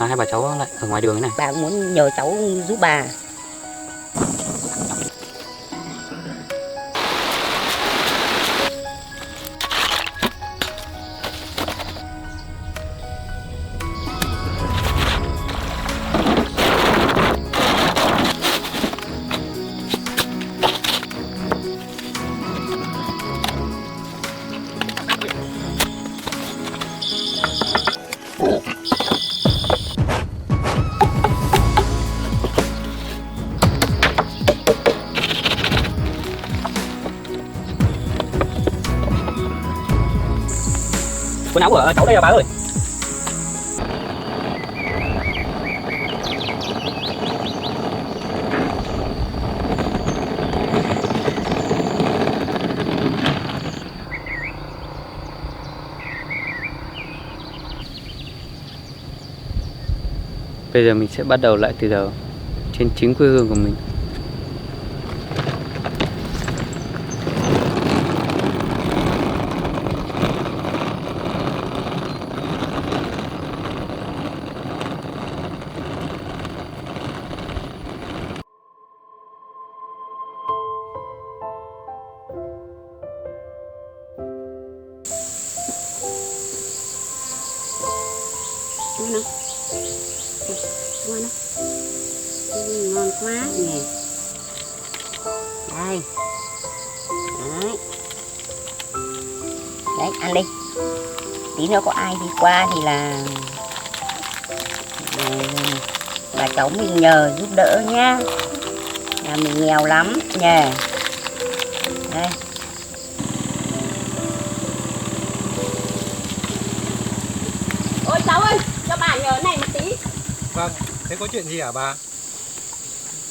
mà hai bà cháu lại ở ngoài đường thế này. Bà muốn nhờ cháu giúp bà. Quần áo của cháu đây à bà ơi. Bây giờ mình sẽ bắt đầu lại từ đầu trên chính quê hương của mình. Ngon không? Ngon không? Ngon quá nè. Đây. Đấy. Đấy, ăn đi. Tí nữa có ai đi qua thì là bà cháu mình nhờ giúp đỡ nhá. Nhà mình nghèo lắm nhờ. Đây. Ôi cháu ơi, cho bà nhờ này một tí. Vâng, thế có chuyện gì hả bà?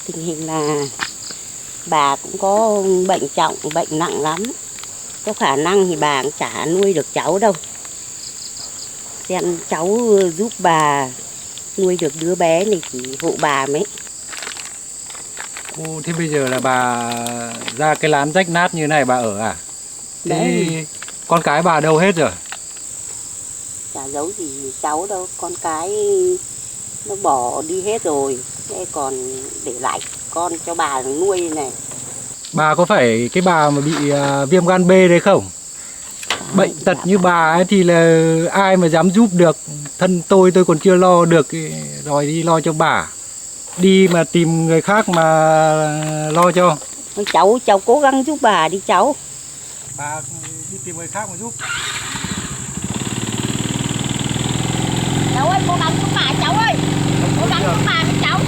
Tình hình là bà cũng có bệnh trọng, bệnh nặng lắm. Có khả năng thì bà cũng chả nuôi được cháu đâu. Xem cháu giúp bà nuôi được đứa bé này chỉ hộ bà mấy. Thế bây giờ là bà ra cái lán rách nát như này bà ở à? Thế Đấy. con cái bà đâu hết rồi? Chả giấu gì cháu đâu, con cái nó bỏ đi hết rồi. Thế còn để lại con cho bà nuôi này. Bà có phải cái bà mà bị viêm gan B đấy không? Bệnh tật như bà ấy thì là ai mà dám giúp được. Thân tôi còn chưa lo được rồi đi lo cho bà. Đi mà tìm người khác mà lo cho. Cháu cố gắng giúp bà đi cháu. Bà đi tìm người khác mà giúp. Cháu ơi, cố gắng giúp bà cháu ơi. Cố gắng giúp bà với cháu.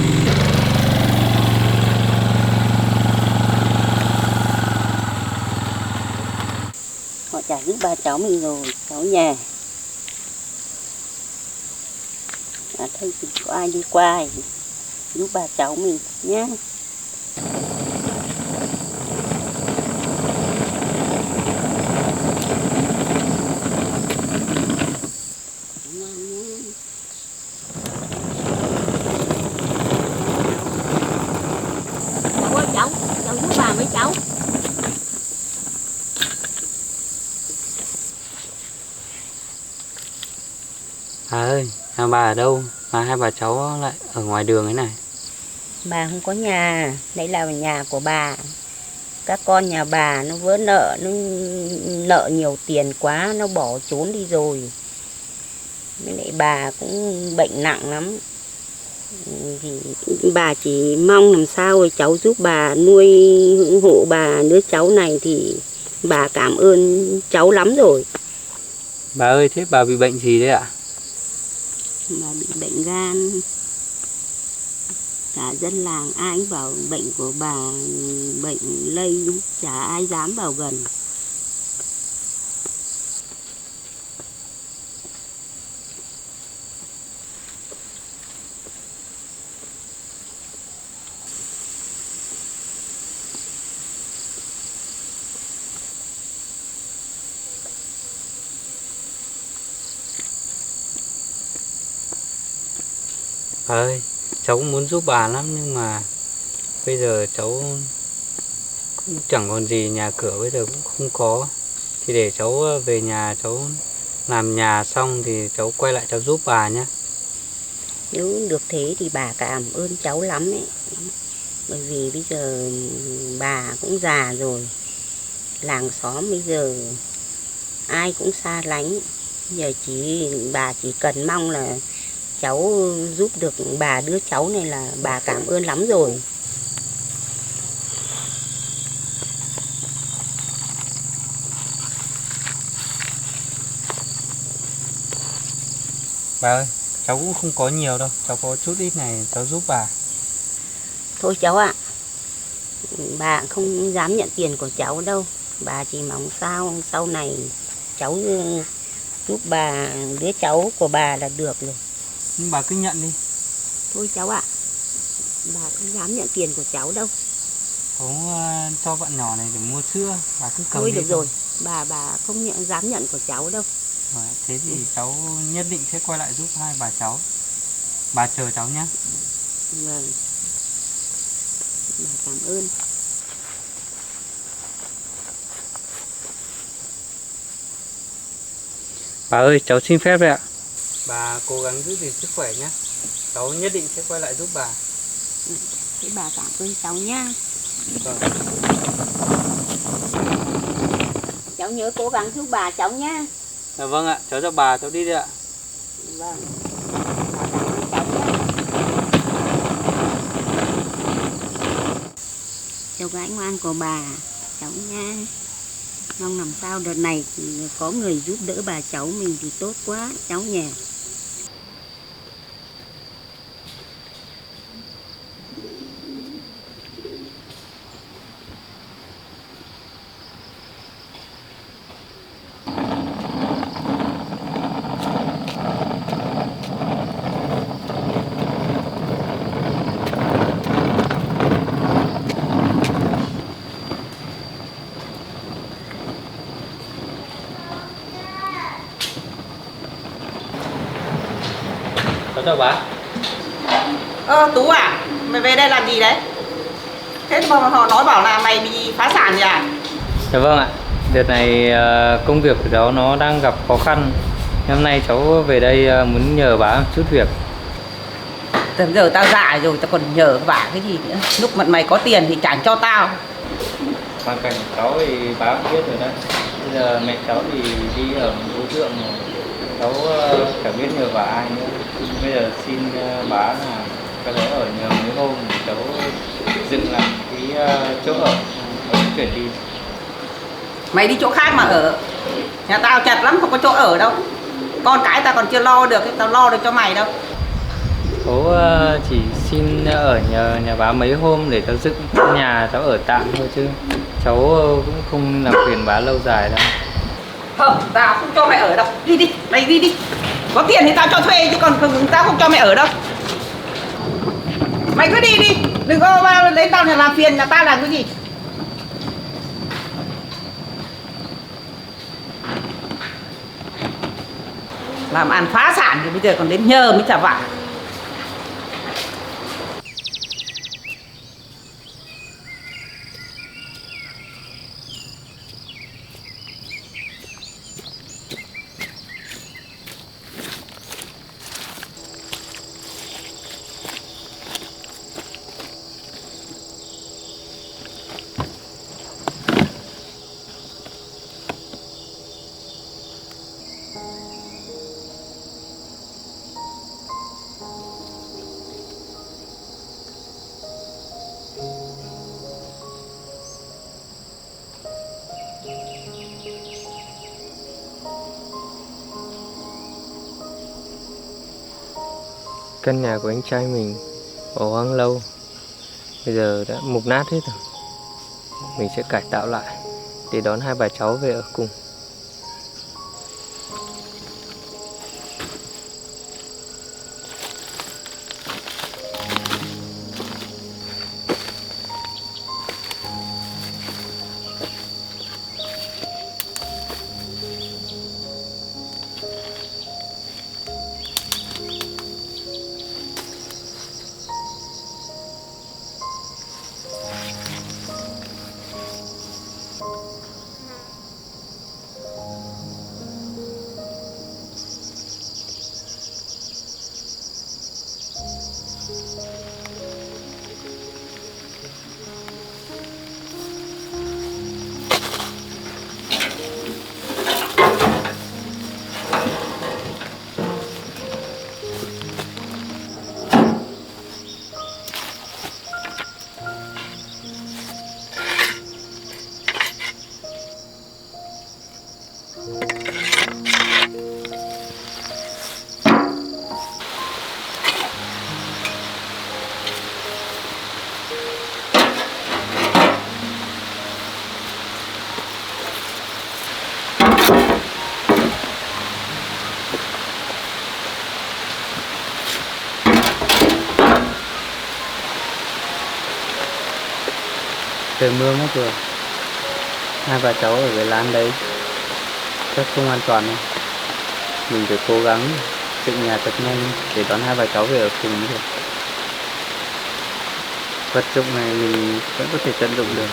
Họ chả giúp bà cháu mình rồi, cháu nhà. Thôi thì có ai đi qua thì giúp bà cháu mình nhé. Cháu ơi, cháu giúp bà với cháu. Bà ơi, nhà bà ở đâu mà hai bà cháu lại ở ngoài đường thế này? Bà không có nhà, đấy là nhà của bà. Các con nhà bà nó vỡ nợ, nó nợ nhiều tiền quá, nó bỏ trốn đi rồi. Với lại bà cũng bệnh nặng lắm. Thì bà chỉ mong làm sao rồi cháu giúp bà nuôi hộ bà đứa cháu này thì bà cảm ơn cháu lắm rồi. Bà ơi, thế bà bị bệnh gì đấy ạ? Bà bị bệnh gan. Cả dân làng ai cũng bảo bệnh của bà bệnh lây, chả ai dám vào gần. Bà ơi, cháu cũng muốn giúp bà lắm nhưng mà bây giờ cháu cũng chẳng còn gì, nhà cửa bây giờ cũng không có. Thì để cháu về nhà cháu làm nhà xong thì cháu quay lại cháu giúp bà nhé. Nếu được thế thì bà cảm ơn cháu lắm ấy. Bởi vì bây giờ bà cũng già rồi, làng xóm bây giờ ai cũng xa lánh. Giờ bà chỉ cần mong là cháu giúp được bà đứa cháu này là bà cảm ơn lắm rồi. Bà ơi, cháu cũng không có nhiều đâu, cháu có chút ít này cháu giúp bà. Thôi cháu ạ, bà không dám nhận tiền của cháu đâu. Bà chỉ mong sao sau này cháu giúp bà đứa cháu của bà là được rồi. Nhưng bà cứ nhận đi. Thôi cháu ạ, bà không dám nhận tiền của cháu đâu. Cháu cho bạn nhỏ này để mua sữa, bà cứ cầm Thôi đi được thôi. rồi, bà không dám nhận của cháu đâu. Thế thì cháu nhất định sẽ quay lại giúp hai bà cháu. Bà chờ cháu nhé. Vâng, bà cảm ơn. Bà ơi, cháu xin phép đấy ạ. Bà cố gắng giữ gìn sức khỏe nhé. Cháu nhất định sẽ quay lại giúp bà. Thế bà cảm ơn cháu nhá. Vâng. Cháu nhớ cố gắng giúp bà cháu nhá. Vâng ạ, cháu chào bà, cháu đi đây ạ. Vâng, bà cảm ơn cháu nhá. Cháu gái ngoan của bà, cháu nha. Mong làm sao đợt này có người giúp đỡ bà cháu mình thì tốt quá, cháu nhỉ. Cháu chào bà. Tú à, mày về đây làm gì đấy? Thế mà họ nói bảo là mày bị phá sản gì à? Dạ vâng ạ. Đợt này công việc của cháu nó đang gặp khó khăn. Hôm nay cháu về đây muốn nhờ bà một chút việc. Từ giờ tao già rồi, tao còn nhờ vả cái gì nữa. Lúc mà mày có tiền thì chẳng cho tao. Hoàn cảnh của cháu thì bà cũng biết rồi đấy. Bây giờ mẹ cháu thì đi ở một đối tượng rồi. Cháu chẳng biết nhờ bà ai nữa. Bây giờ xin bà là có thể ở nhờ mấy hôm để cháu dựng lại cái chỗ ở chuyển đi. Mày đi chỗ khác mà ở. Nhà tao chật lắm, không có chỗ ở đâu. Con cái tao còn chưa lo được, tao lo được cho mày đâu. Cháu chỉ xin ở nhờ nhà bà mấy hôm để cháu dựng nhà cháu ở tạm thôi chứ cháu cũng không làm phiền bà lâu dài đâu. Không, tao không cho mày ở đâu. Đi đi, mày đi đi. Có tiền thì tao cho thuê chứ còn tao không cho mày ở đâu. Mày cứ đi đi, đừng có lấy tao làm phiền, nhà tao làm cái gì. Làm ăn phá sản thì bây giờ còn đến nhờ mới trả vả. Căn nhà của anh trai mình bỏ hoang lâu, bây giờ đã mục nát hết rồi. Mình sẽ cải tạo lại để đón hai bà cháu về ở cùng. trời mưa mất rồi. Hai bà cháu ở cái lán đấy chắc không an toàn đâu. Mình phải cố gắng dựng nhà thật nhanh để đón hai bà cháu về ở cùng mới được. Vật dụng này mình vẫn có thể tận dụng được.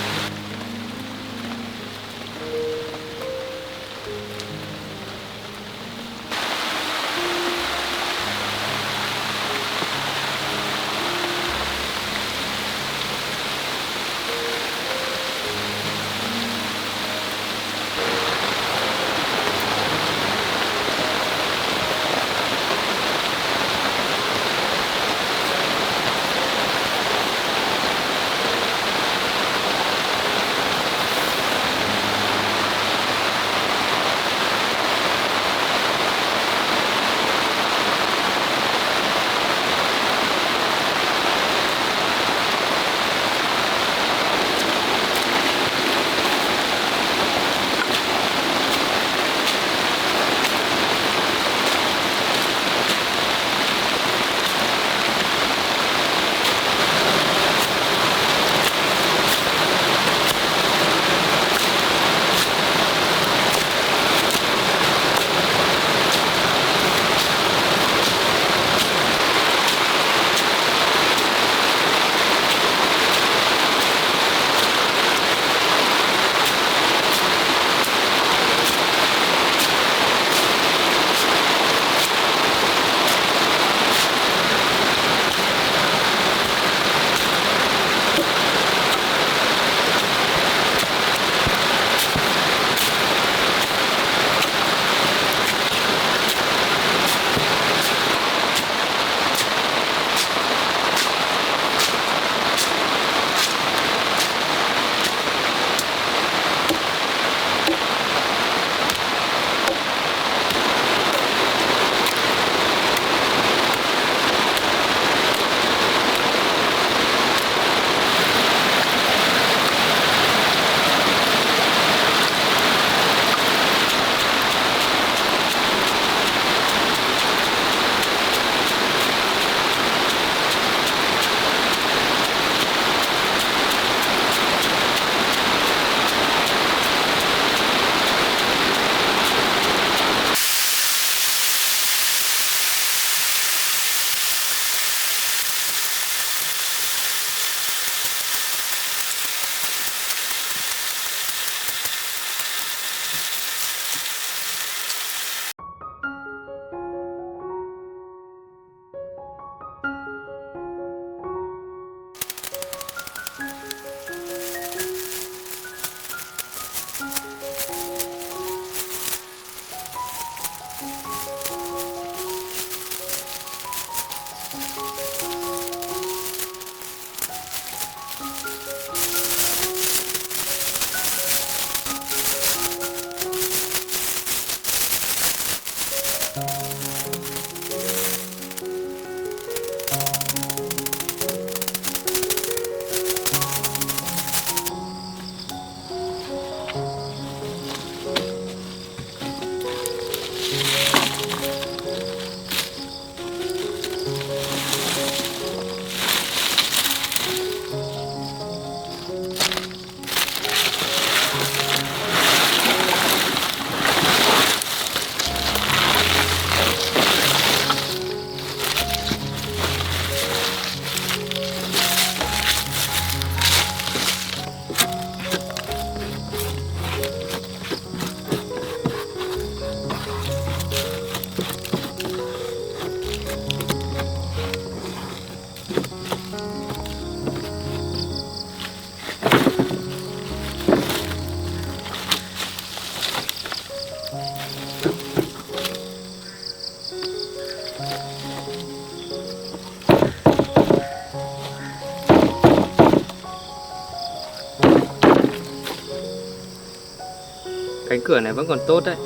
Cánh cửa này vẫn còn tốt đấy,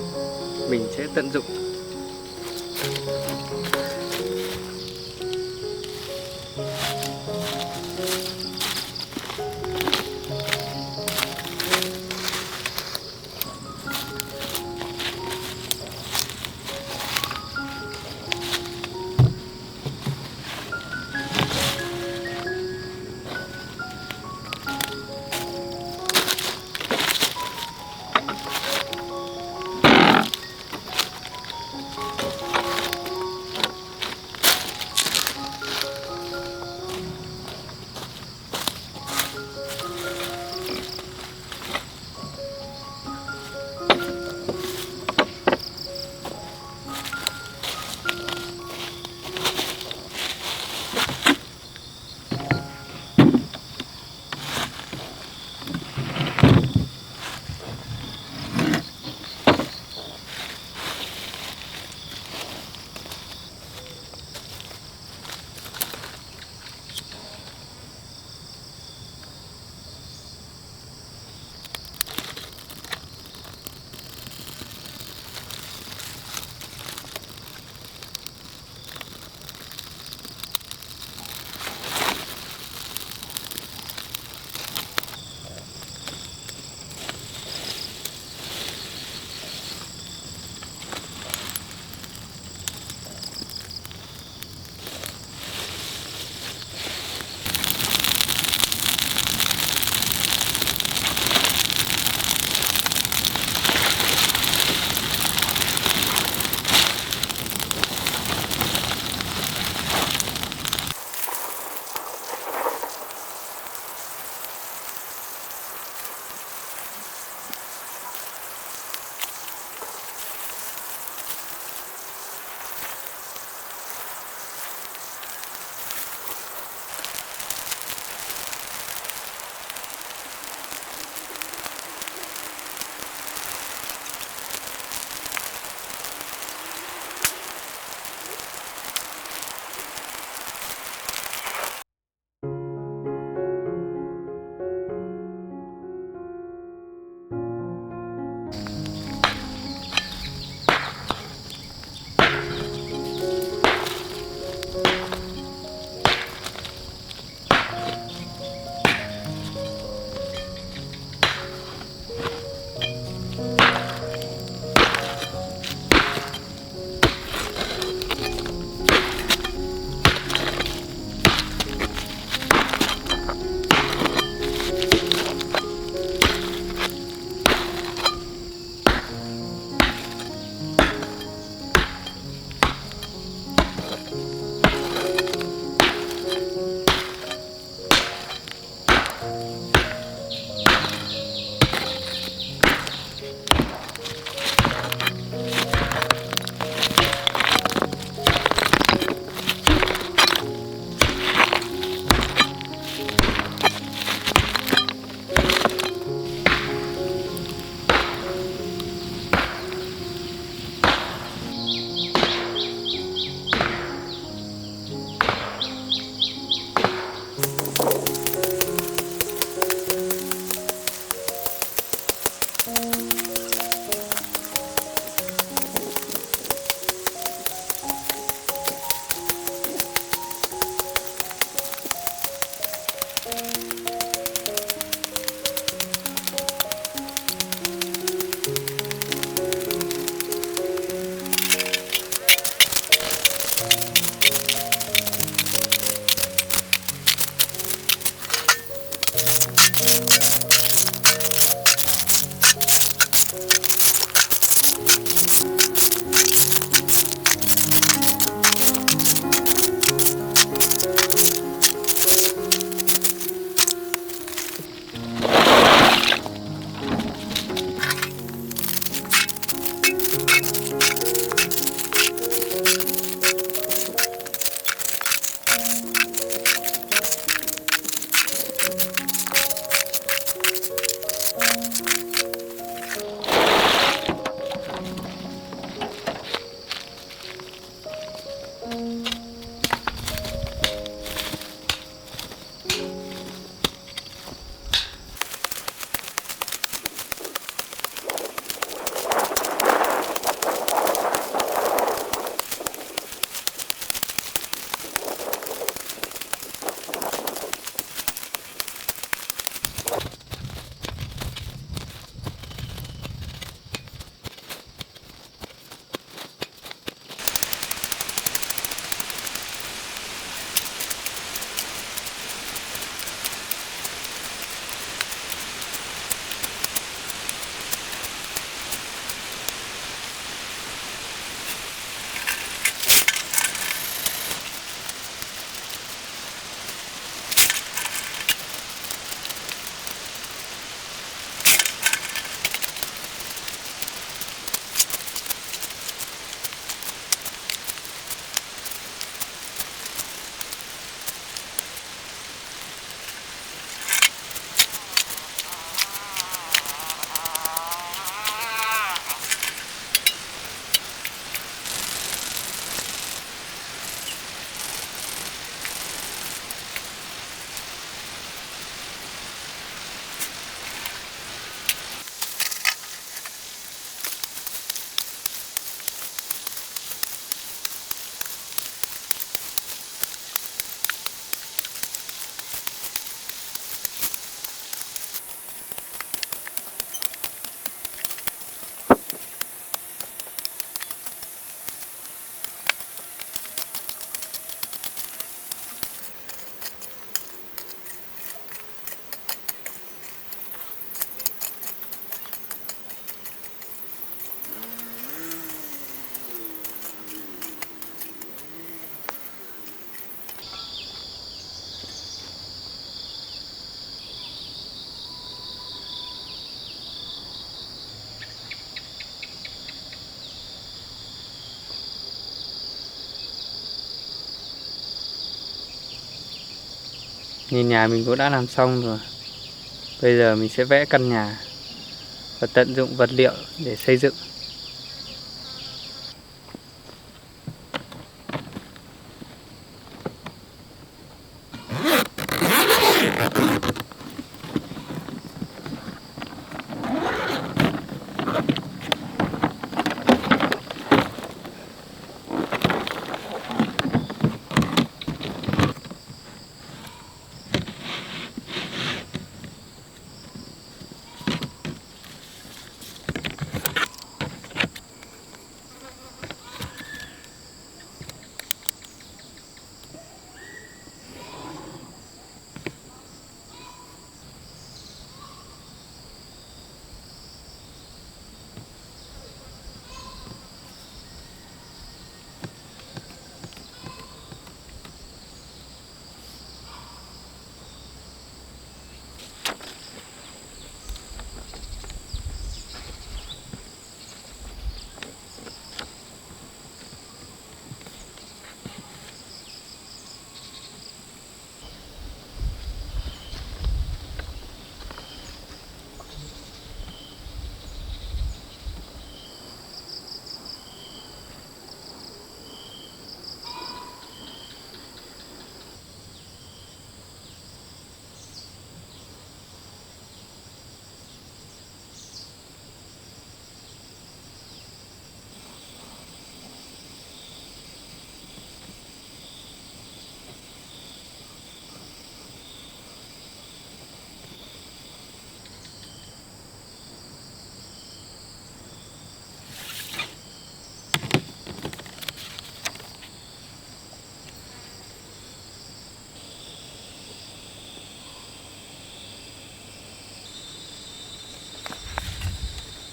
mình sẽ tận dụng. Nhìn nhà mình cũng đã làm xong rồi. Bây giờ mình sẽ vẽ căn nhà và tận dụng vật liệu để xây dựng.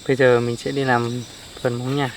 Bây giờ mình sẽ đi làm phần móng nhà.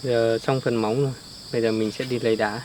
Giờ xong phần móng rồi. Bây giờ mình sẽ đi lấy đá.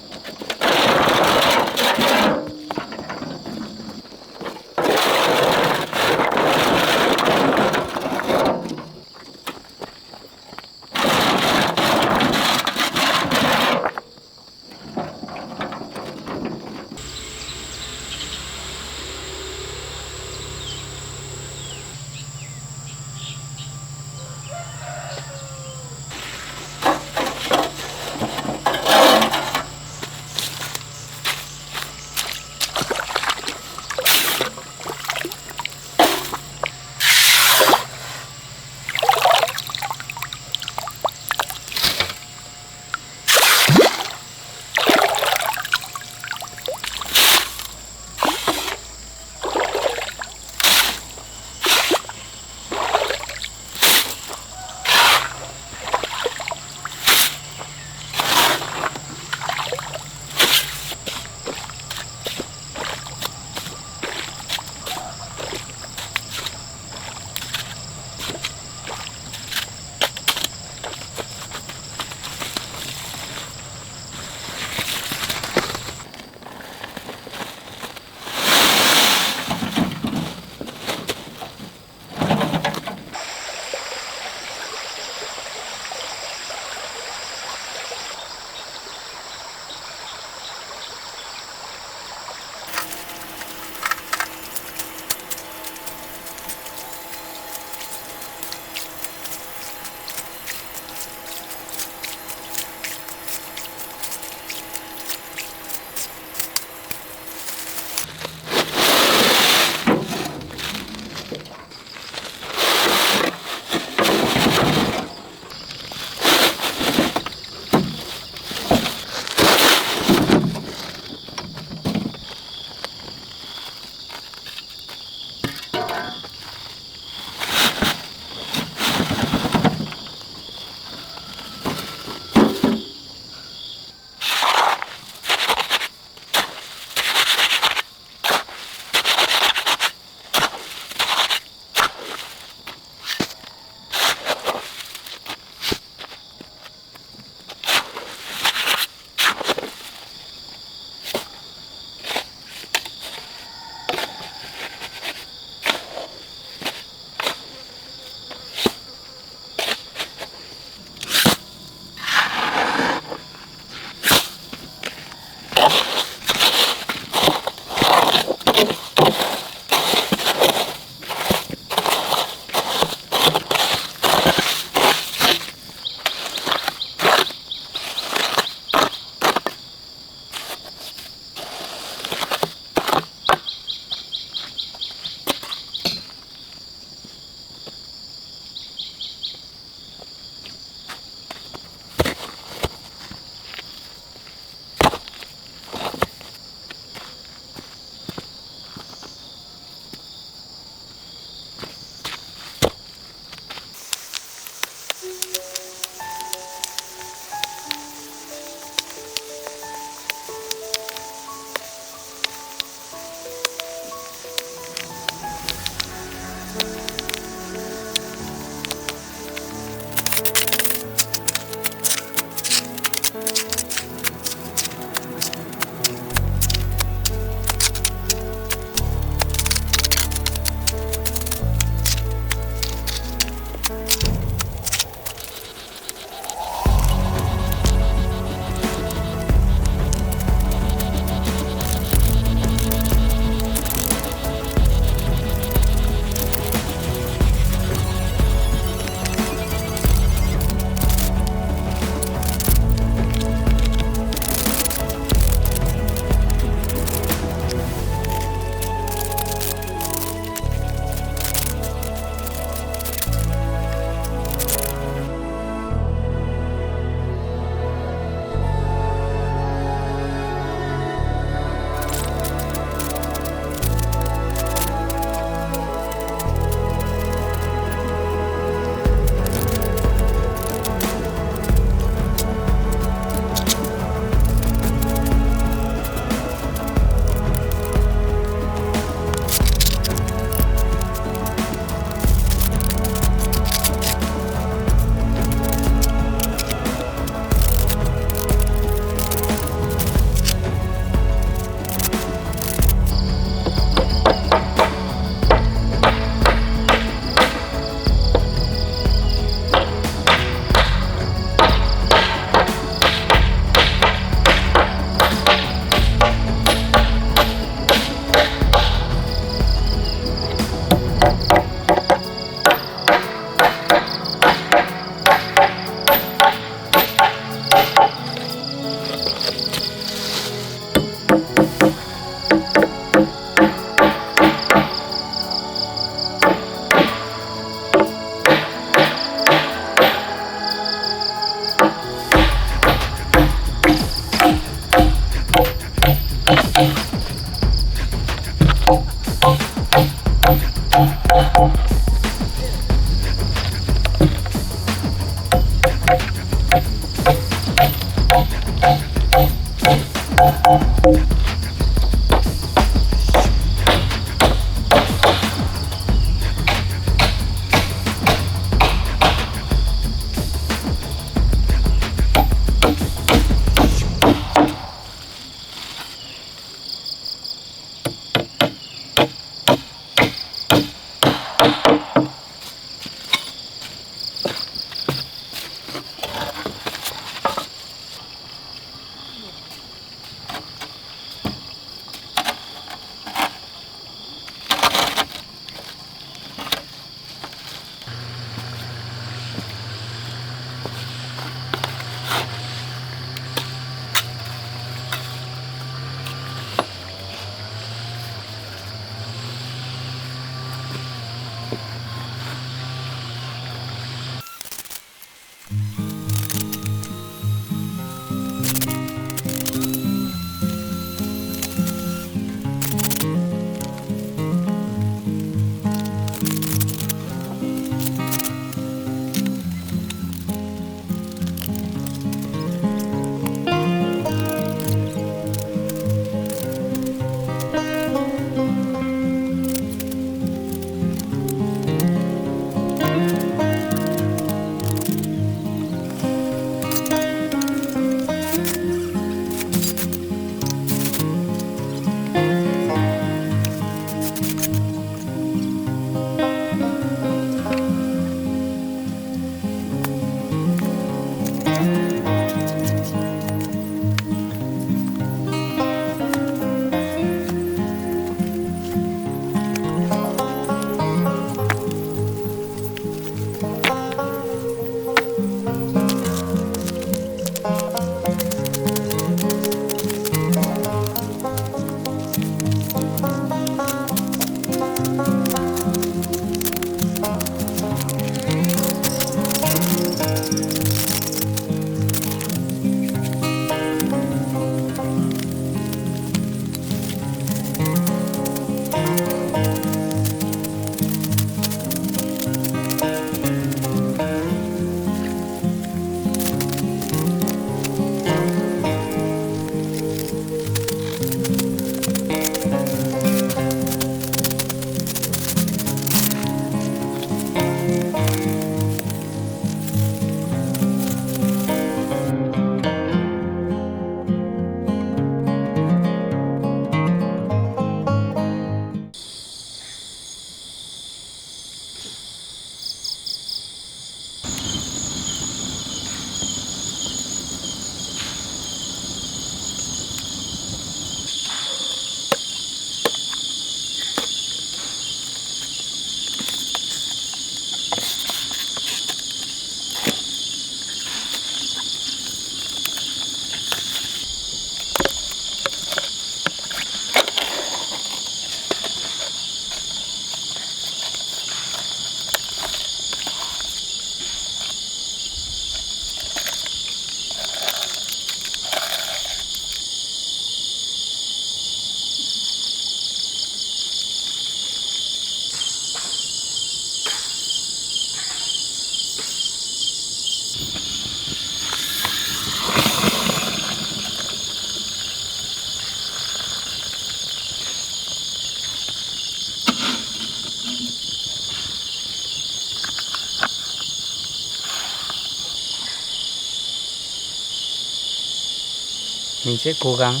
Mình sẽ cố gắng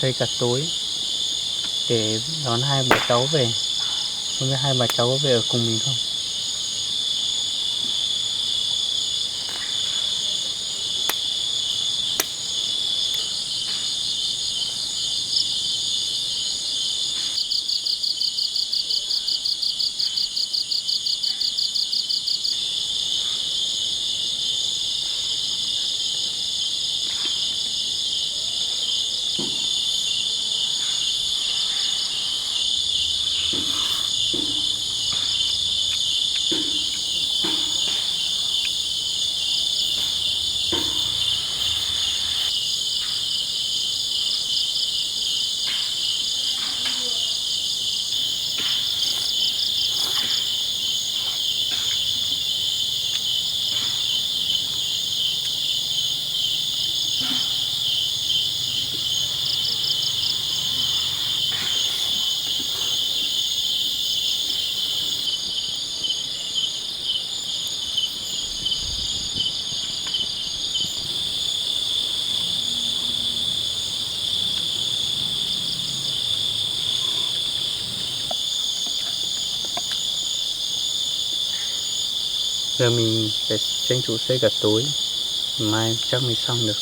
xây cả tối để đón hai bà cháu về. Không biết hai bà cháu có về ở cùng mình không? Giờ mình phải tranh thủ xây cả tối, mai chắc mới xong được.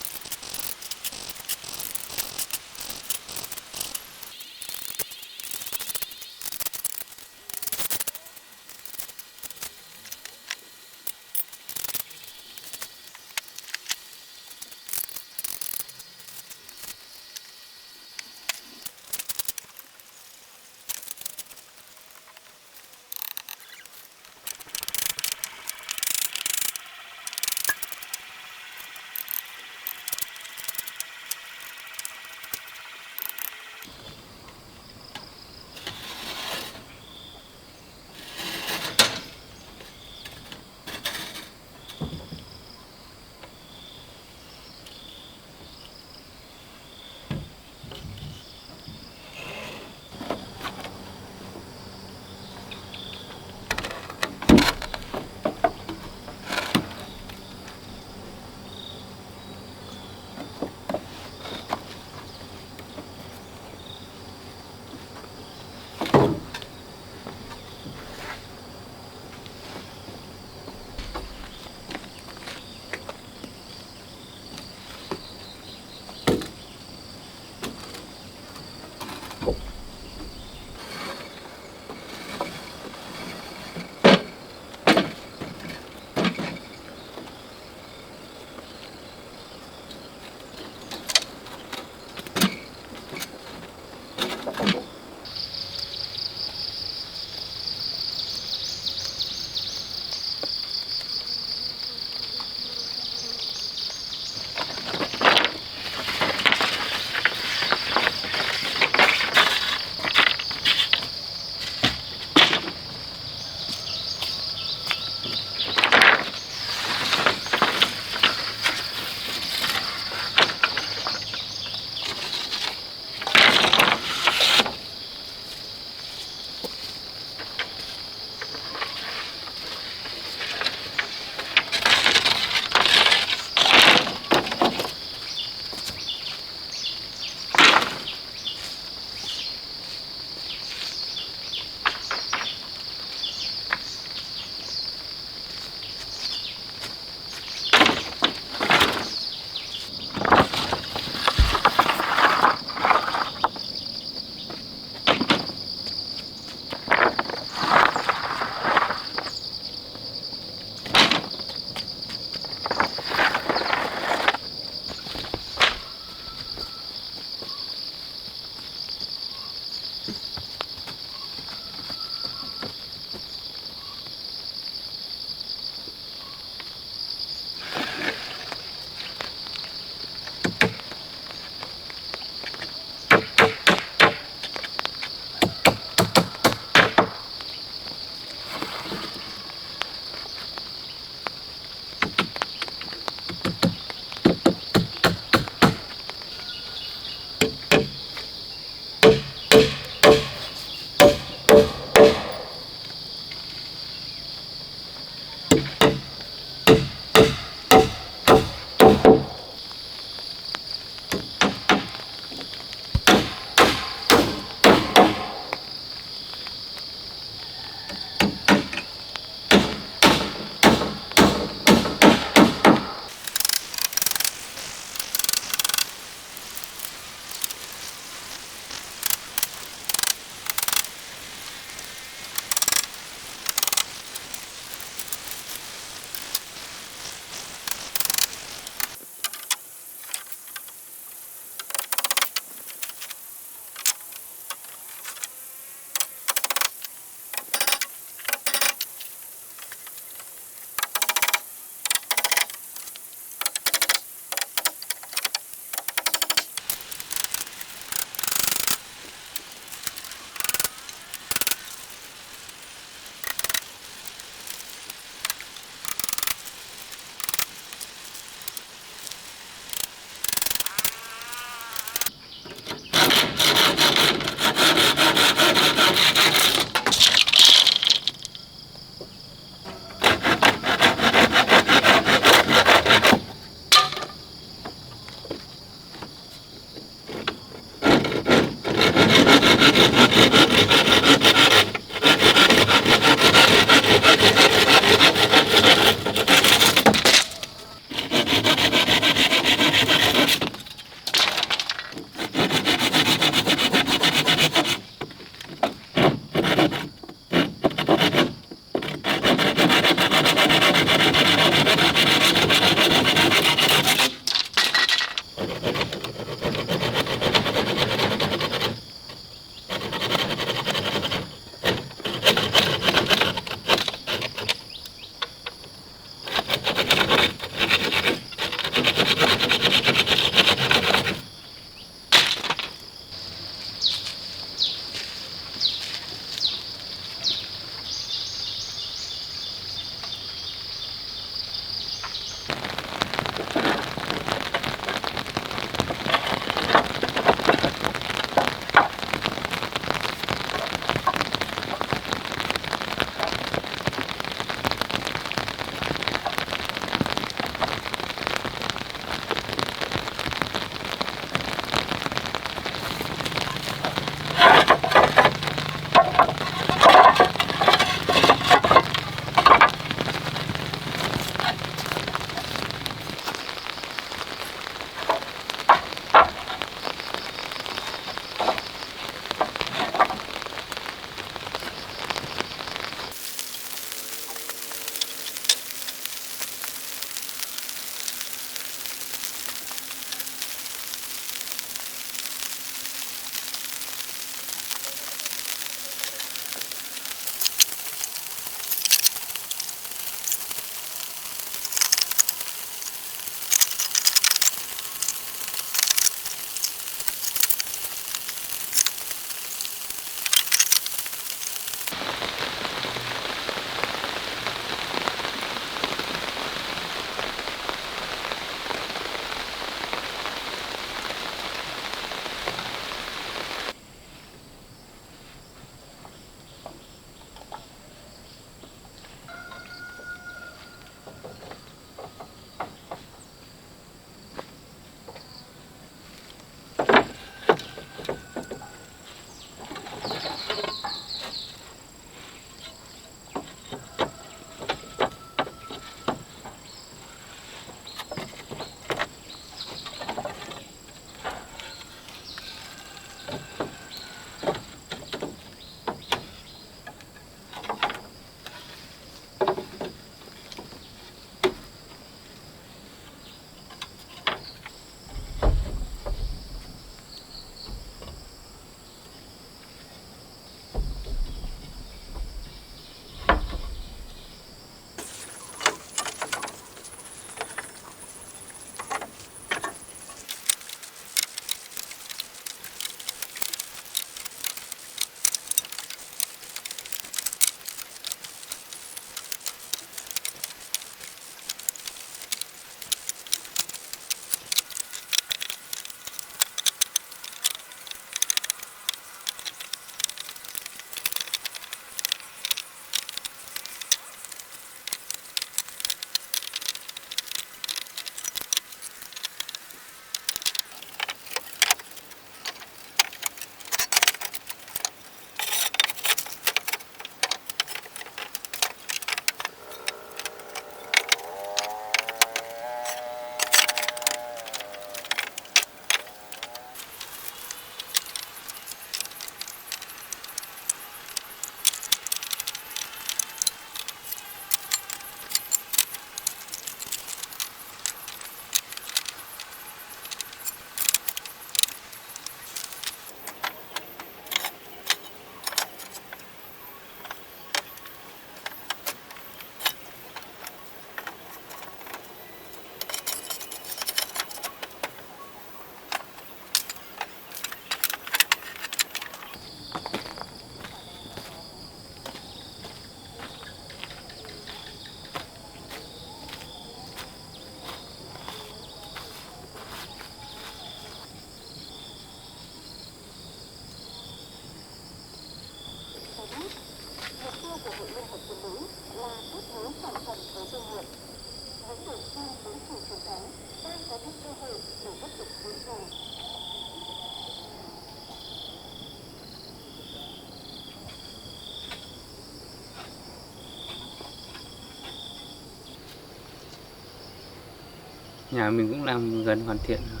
Nhà mình cũng làm gần hoàn thiện rồi.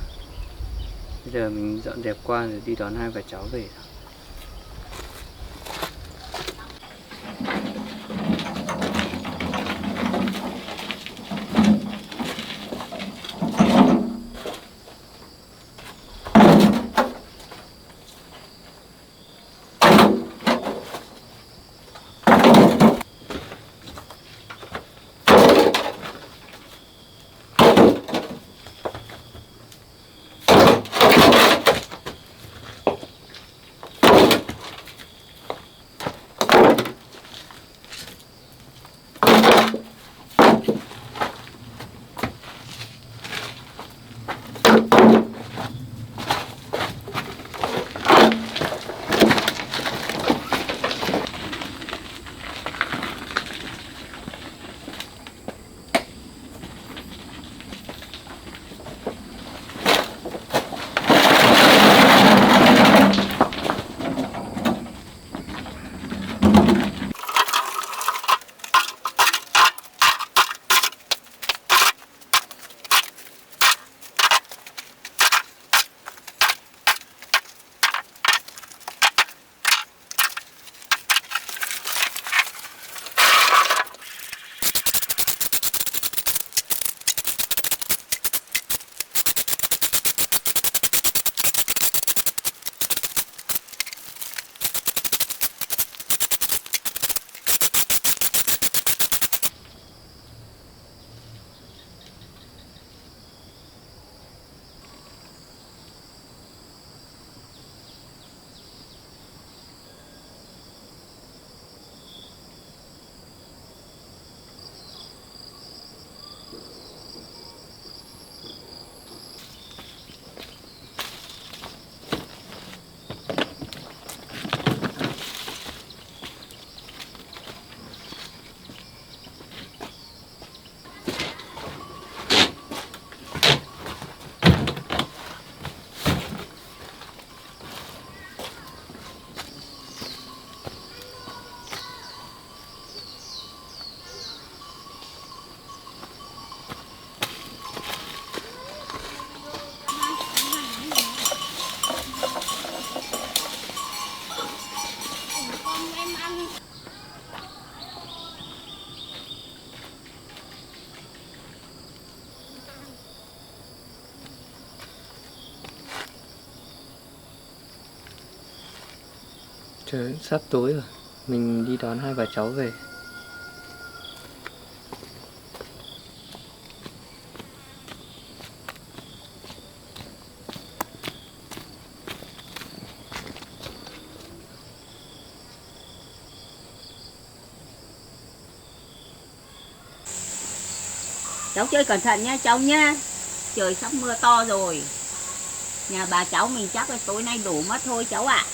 Bây giờ mình dọn dẹp qua rồi đi đón hai bà cháu về. Trời sắp tối rồi, mình đi đón hai bà cháu về. Cháu chơi cẩn thận nha cháu nhá. Trời sắp mưa to rồi. Nhà bà cháu mình chắc là tối nay đổ mất thôi cháu ạ.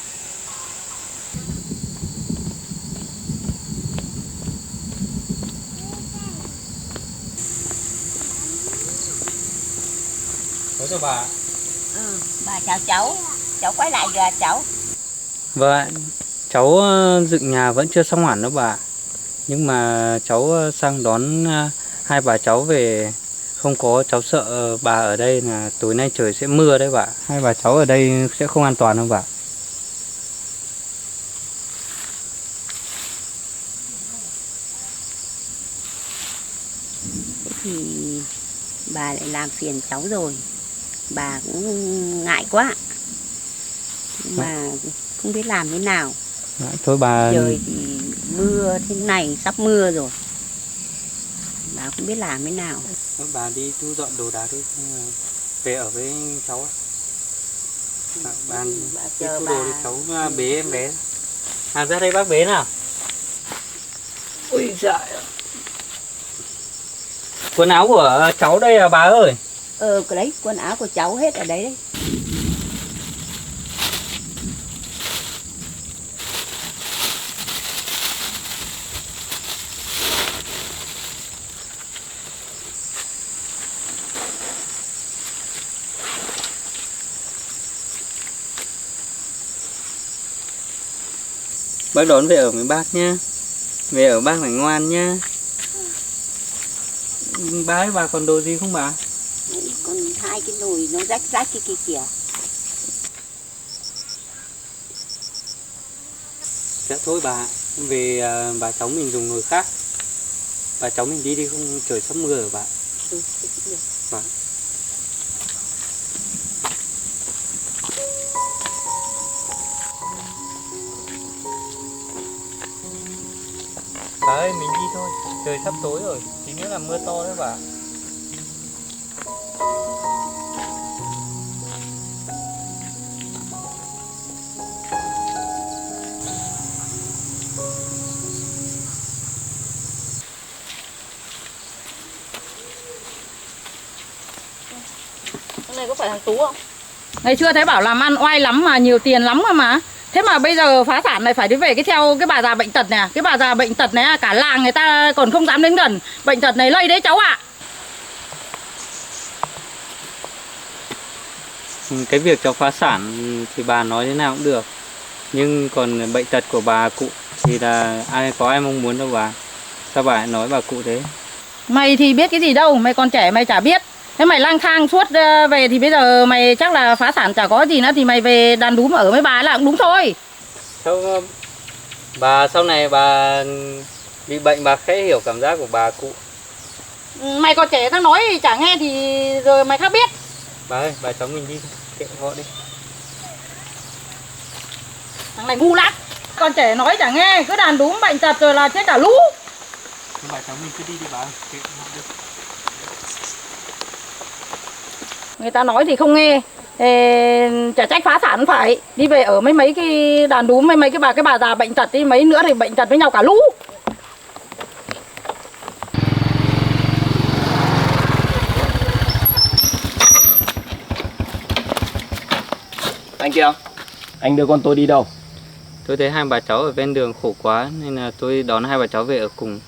Cháu chào bà. Bà chào cháu. Cháu quay lại rồi cháu. Vâng ạ, cháu dựng nhà vẫn chưa xong hẳn đâu bà. Nhưng mà cháu sang đón hai bà cháu về. Không có, cháu sợ bà ở đây là tối nay trời sẽ mưa đấy bà. Hai bà cháu ở đây sẽ không an toàn đâu bà. Thế thì bà lại làm phiền cháu rồi. Bà cũng ngại quá. Nhưng mà không biết làm thế nào. Thôi bà... Trời thì mưa thế này, sắp mưa rồi. Bà không biết làm thế nào. Thôi bà đi thu dọn đồ đạc đi, về ở với cháu. Bà đi thu đồ đi, cháu bế em bé. Ra đây bác bế nào. Ôi giời. Quần áo của cháu đây à bà ơi. Cái đấy, quần áo của cháu hết ở đấy đấy. Bác đón về ở với bác nhá. Về ở bác phải ngoan nhá. Bà ơi, bà còn đồ gì không bà? Còn hai cái nồi nó rách rách cái kia kìa. Dạ thôi bà, về bà cháu mình dùng nồi khác. Bà cháu mình đi không trời sắp mưa rồi bà. Ừ, thế cũng được. Vâng. Bà ơi, mình đi thôi, trời sắp tối rồi, tí nữa là mưa to đấy bà. Cái này có phải thằng Tú không? Ngày xưa thấy bảo làm ăn oai lắm mà nhiều tiền lắm cơ mà. Thế mà bây giờ phá sản này phải đi về cái theo cái bà già bệnh tật này. Cái bà già bệnh tật này cả làng người ta còn không dám đến gần. Bệnh tật này lây đấy cháu ạ. Cái việc cháu phá sản thì bà nói thế nào cũng được. Nhưng còn bệnh tật của bà cụ thì là có ai mong muốn đâu bà. Sao bà lại nói bà cụ thế? Mày thì biết cái gì đâu, mày còn trẻ mày chả biết. Thế mày lang thang suốt về thì bây giờ mày chắc là phá sản chả có gì nữa thì mày về đàn đúm ở với bà là cũng đúng thôi. Sao bà sau này bà bị bệnh bà khẽ hiểu cảm giác của bà cụ. Mày còn trẻ tao nói thì chả nghe thì rồi mày khác biết. Bà ơi, bà cháu mình đi, kệ họ đi. Thằng này ngu lắm. Con trẻ nói chả nghe, cứ đàn đúm bệnh tật rồi là chết cả lũ. Bà cháu mình cứ đi đi bà ơi, kệ họ đi. Người ta nói thì không nghe. Chả trách phá sản phải. Đi về ở mấy cái đàn đúm mấy cái bà già bệnh tật đi, mấy nữa thì bệnh tật với nhau cả lũ. Anh kia, anh đưa con tôi đi đâu? Tôi thấy hai bà cháu ở ven đường khổ quá nên là tôi đón hai bà cháu về ở cùng.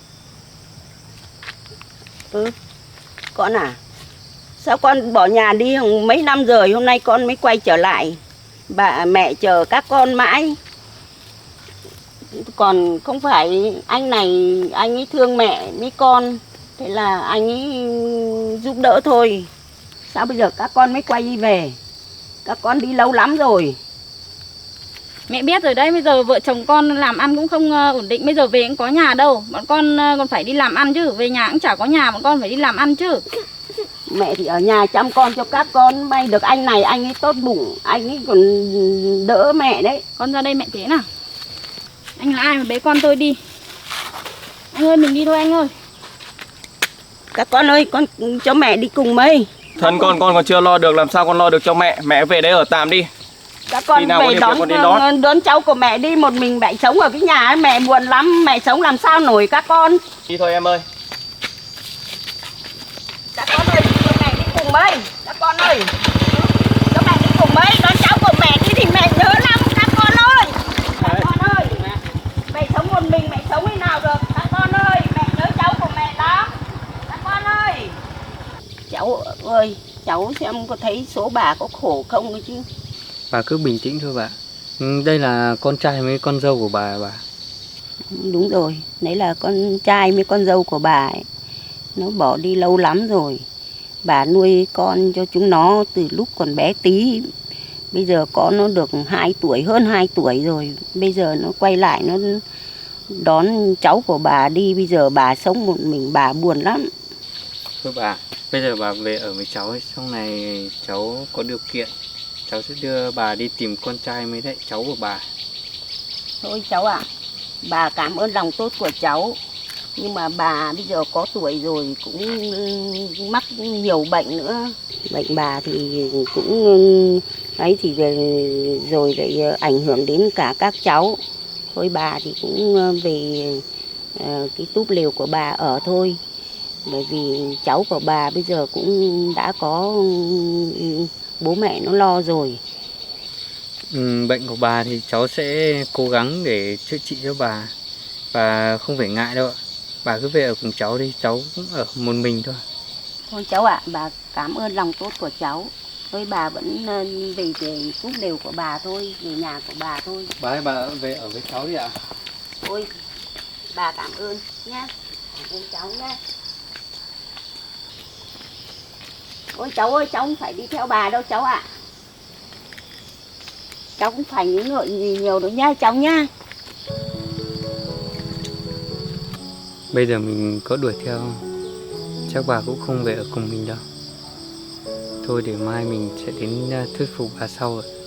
Con à, sao con bỏ nhà đi mấy năm rồi, hôm nay con mới quay trở lại. Mẹ chờ các con mãi. Còn không phải anh này, anh ấy thương mẹ với con, thế là anh ấy giúp đỡ thôi. Sao bây giờ các con mới quay đi về? Các con đi lâu lắm rồi. Mẹ biết rồi đấy, bây giờ vợ chồng con làm ăn cũng không ổn định. Bây giờ về cũng có nhà đâu. Bọn con còn phải đi làm ăn chứ. Về nhà cũng chả có nhà, bọn con phải đi làm ăn chứ. Mẹ thì ở nhà chăm con cho các con. May được anh này, anh ấy tốt bụng, anh ấy còn đỡ mẹ đấy. Con ra đây mẹ thế nào. Anh là ai mà bế con tôi đi. Anh ơi, mình đi thôi anh ơi. Các con ơi, con cho mẹ đi cùng mấy. Thân con còn chưa lo được, làm sao con lo được cho mẹ? Mẹ về đây ở tạm đi. Các con về đón cháu của mẹ đi. Một mình mẹ sống ở cái nhà ấy, mẹ buồn lắm. Mẹ sống làm sao nổi các con. Đi thôi em ơi. Các con ơi, cho mẹ đi cùng mấy. Các con ơi, cho mẹ đi cùng mấy. Đón cháu của mẹ đi thì mẹ nhớ lắm. Các con ơi, các con ơi, mẹ sống một mình, mẹ sống thế nào được. Các con ơi, mẹ nhớ cháu của mẹ lắm. Các con ơi. Cháu ơi, cháu xem có thấy số bà có khổ không ấy chứ. Bà cứ bình tĩnh thôi bà. Đây là con trai với con dâu của bà. Đúng rồi, đấy là con trai với con dâu của bà ấy. Nó bỏ đi lâu lắm rồi. Bà nuôi con cho chúng nó từ lúc còn bé tí. Bây giờ con nó được 2 tuổi, hơn 2 tuổi rồi. Bây giờ nó quay lại nó đón cháu của bà đi. Bây giờ bà sống một mình, bà buồn lắm. Thưa bà, bây giờ bà về ở với cháu ấy, sau này cháu có điều kiện, cháu sẽ đưa bà đi tìm con trai với lại cháu của bà. Thôi cháu ạ, bà cảm ơn lòng tốt của cháu. Nhưng mà bà bây giờ có tuổi rồi, cũng mắc nhiều bệnh nữa. Bệnh bà thì cũng ấy thì rồi lại ảnh hưởng đến cả các cháu. Thôi bà thì cũng về cái túp lều của bà ở thôi. Bởi vì cháu của bà bây giờ cũng đã có bố mẹ nó lo rồi. Bệnh của bà thì cháu sẽ cố gắng để chữa trị cho bà. Bà không phải ngại đâu ạ. Bà cứ về ở cùng cháu đi, cháu cũng ở một mình thôi. Thôi cháu ạ, bà cảm ơn lòng tốt của cháu. Thôi bà vẫn về túp lều của bà thôi, về nhà của bà thôi. Bà ơi, bà về ở với cháu đi ạ. Thôi, bà cảm ơn nhé. Cảm ơn cháu nhé. Ôi cháu ơi, cháu không phải đi theo bà đâu cháu ạ. Cháu cũng phải nghĩ ngợi gì nhiều đâu nha cháu nha. Bây giờ mình có đuổi theo chắc bà cũng không về ở cùng mình đâu. Thôi để mai mình sẽ đến thuyết phục bà sau rồi.